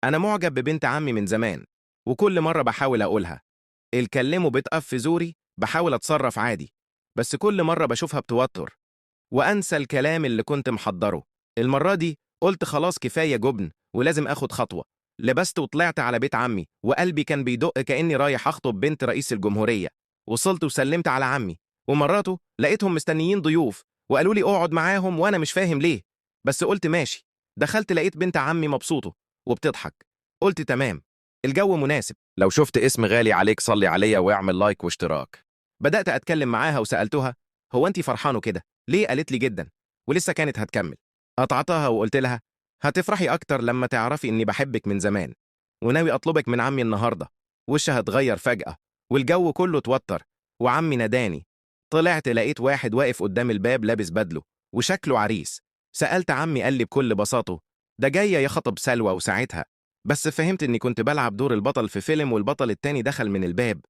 أنا معجب ببنت عمي من زمان، وكل مرة بحاول أقولها الكلمه بتقف في زوري، بحاول أتصرف عادي، بس كل مرة بشوفها بتوتر وأنسى الكلام اللي كنت محضره. المرة دي قلت خلاص كفاية جبن ولازم أخد خطوة. لبست وطلعت على بيت عمي وقلبي كان بيدق كأني رايح أخطب بنت رئيس الجمهورية. وصلت وسلمت على عمي ومراته، لقيتهم مستنيين ضيوف وقالوا لي اقعد معاهم وأنا مش فاهم ليه، بس قلت ماشي. دخلت لقيت بنت عمي مبسوطة وبتضحك. قلت تمام، الجو مناسب. لو شفت اسم غالي عليك صلي عليا واعمل لايك واشتراك. بدأت أتكلم معاها وسألتها هو أنتي فرحانة كده ليه؟ قالت لي جدا، ولسه كانت هتكمل. قطعتها وقلت لها هتفرحي أكتر لما تعرفي إني بحبك من زمان وناوي أطلبك من عمي النهاردة. وشها اتغير فجأة والجو كله اتوتر وعمي ناداني. طلعت لقيت واحد واقف قدام الباب لابس بدله وشكله عريس. سألت عمي، قال لي بكل بساطة ده جاي يخطب سلوى. وساعتها بس فهمت إني كنت بلعب دور البطل في فيلم والبطل التاني دخل من الباب.